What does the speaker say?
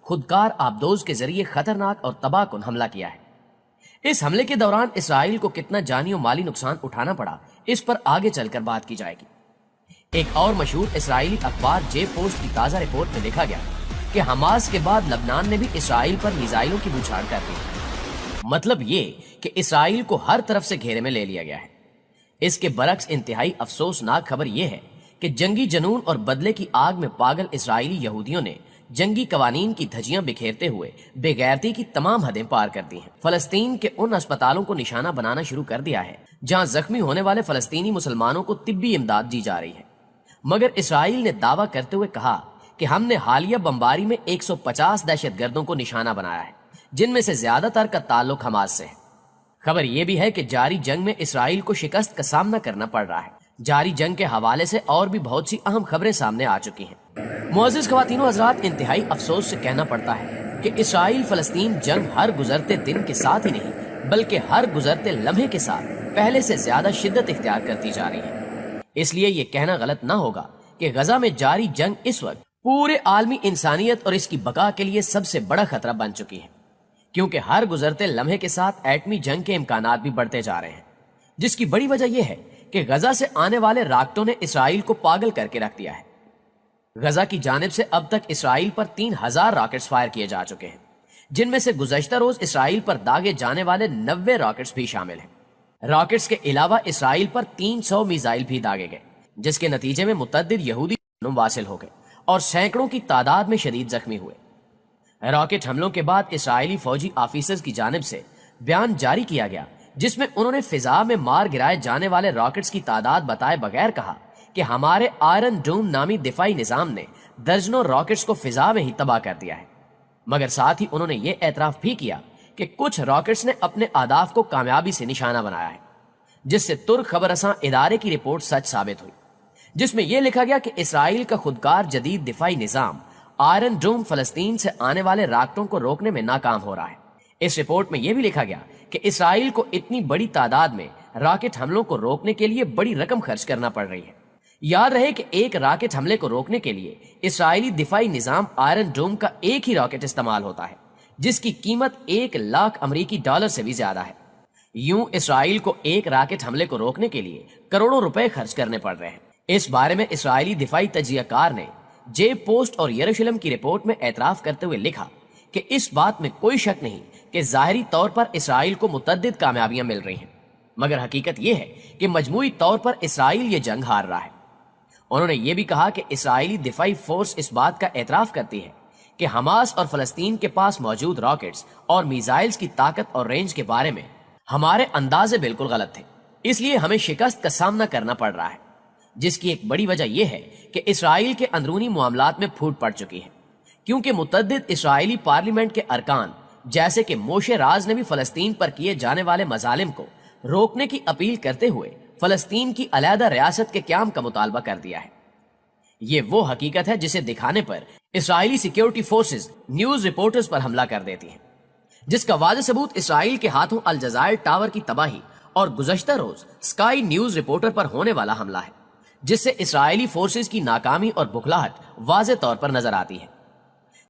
خودکار آبدوز کے ذریعے خطرناک اور تباہ کن حملہ کیا ہے۔ اس حملے کے دوران اسرائیل کو کتنا جانی و مالی نقصان اٹھانا پڑا، اس پر آگے چل کر بات کی جائے گی۔ ایک اور مشہور اسرائیلی اخبار جے پوسٹ کی تازہ رپورٹ میں لکھا گیا کہ حماس کے بعد لبنان نے بھی اسرائیل پر میزائلوں کی بوچھاڑ کر دی۔ مطلب یہ کہ اسرائیل کو ہر طرف سے گھیرے میں لے لیا گیا ہے۔ اس کے برعکس انتہائی افسوسناک خبر یہ ہے کہ جنگی جنون اور بدلے کی آگ میں پاگل اسرائیلی یہودیوں نے جنگی قوانین کی دھجیاں بکھیرتے ہوئے بے غیرتی کی تمام حدیں پار کر دی ہیں۔ فلسطین کے ان اسپتالوں کو نشانہ بنانا شروع کر دیا ہے جہاں زخمی ہونے والے فلسطینی مسلمانوں کو طبی امداد دی جا رہی ہے، مگر اسرائیل نے دعویٰ کرتے ہوئے کہا کہ ہم نے حالیہ بمباری میں 150 دہشت گردوں کو نشانہ بنایا ہے، جن میں سے زیادہ تر کا تعلق حماس سے ہے۔ خبر یہ بھی ہے کہ جاری جنگ میں اسرائیل کو شکست کا سامنا کرنا پڑ رہا ہے۔ جاری جنگ کے حوالے سے اور بھی بہت سی اہم خبریں سامنے آ چکی ہیں۔ معزز خواتین و حضرات، انتہائی افسوس سے کہنا پڑتا ہے کہ اسرائیل فلسطین جنگ ہر گزرتے دن کے ساتھ ہی نہیں بلکہ ہر گزرتے لمحے کے ساتھ پہلے سے زیادہ شدت اختیار کرتی جا رہی ہے۔ اس لیے یہ کہنا غلط نہ ہوگا کہ غزہ میں جاری جنگ اس وقت پورے عالمی انسانیت اور اس کی بقا کے لیے سب سے بڑا خطرہ بن چکی ہے، کیونکہ ہر گزرتے لمحے کے ساتھ ایٹمی جنگ کے امکانات بھی بڑھتے جا رہے ہیں، جس کی بڑی وجہ یہ ہے کہ غزہ سے آنے والے راکٹوں نے اسرائیل کو پاگل کر کے رکھ دیا ہے۔ غزہ کی جانب سے اب تک اسرائیل پر 3000 راکٹس فائر کیے جا چکے ہیں، جن میں سے گزشتہ روز اسرائیل پر داغے جانے والے 90 راکٹس بھی شامل ہیں۔ راکٹس کے علاوہ اسرائیل پر 300 میزائل بھی داغے گئے، جس کے نتیجے میں متعدد یہودی واصل ہو گئے اور سینکڑوں کی تعداد میں شدید زخمی ہوئے۔ راکٹ حملوں کے بعد اسرائیلی فوجی آفیسرز کی جانب سے بیان جاری کیا گیا، جس میں انہوں نے فضا میں مار گرائے جانے والے راکٹس کی تعداد بتائے بغیر کہا کہ ہمارے آئرن ڈوم نامی دفاعی نظام نے درجنوں راکٹس کو فضا میں ہی تباہ کر دیا ہے، مگر ساتھ ہی انہوں نے یہ اعتراف بھی کیا کہ کچھ راکٹس نے اپنے اہداف کو کامیابی سے نشانہ بنایا ہے، جس سے ترک خبر رساں ادارے کی رپورٹ سچ ثابت ہوئی، جس میں یہ لکھا گیا کہ اسرائیل کا خودکار جدید دفاعی نظام آئرن ڈوم فلسطین سے آنے والے راکٹوں کو روکنے میں ناکام ہو رہا ہے۔ اس رپورٹ میں یہ بھی لکھا گیا کہ اسرائیل کو اتنی بڑی تعداد میں راکٹ حملوں کو روکنے کے لیے بڑی رقم خرچ کرنا پڑ رہی ہے۔ یاد رہے کہ ایک راکٹ حملے کو روکنے کے لیے اسرائیلی دفاعی نظام آئرن ڈوم کا ایک ہی راکٹ استعمال ہوتا ہے، جس کی قیمت 1,00,000 امریکی ڈالر سے بھی زیادہ ہے۔ یوں اسرائیل کو ایک راکٹ حملے کو روکنے کے لیے کروڑوں روپے خرچ کرنے پڑ رہے ہیں۔ اس بارے میں اسرائیلی دفاعی تجزیہ کار نے جے پوسٹ اور یروشلم کی رپورٹ میں اعتراف کرتے ہوئے لکھا کہ اس بات میں کوئی شک نہیں کہ ظاہری طور پر اسرائیل کو متعدد کامیابیاں مل رہی ہیں، مگر حقیقت یہ ہے کہ مجموعی طور پر اسرائیل یہ جنگ ہار رہا ہے۔ انہوں نے یہ بھی کہا کہ اسرائیلی دفاعی فورس اس بات کا اعتراف کرتی ہے کہ حماس اور فلسطین کے پاس موجود راکٹس اور میزائلز کی طاقت اور رینج کے بارے میں ہمارے اندازے بالکل غلط تھے، اس لیے ہمیں شکست کا سامنا کرنا پڑ رہا ہے، جس کی ایک بڑی وجہ یہ ہے کہ اسرائیل کے اندرونی معاملات میں پھوٹ پڑ چکی ہے، کیونکہ متعدد اسرائیلی پارلیمنٹ کے ارکان جیسے کہ موشے راز نے بھی فلسطین پر کیے جانے والے مظالم کو روکنے کی اپیل کرتے ہوئے فلسطین کی علیحدہ ریاست کے قیام کا مطالبہ کر دیا ہے۔ یہ وہ حقیقت ہے جسے دکھانے پر اسرائیلی سیکیورٹی فورسز نیوز رپورٹرز پر حملہ کر دیتی ہیں، جس کا واضح ثبوت اسرائیل کے ہاتھوں الجزائر ٹاور کی تباہی اور گزشتہ روز سکائی نیوز رپورٹر پر ہونے والا حملہ ہے، جس سے اسرائیلی فورسز کی ناکامی اور بکھلاہٹ واضح طور پر نظر آتی ہے۔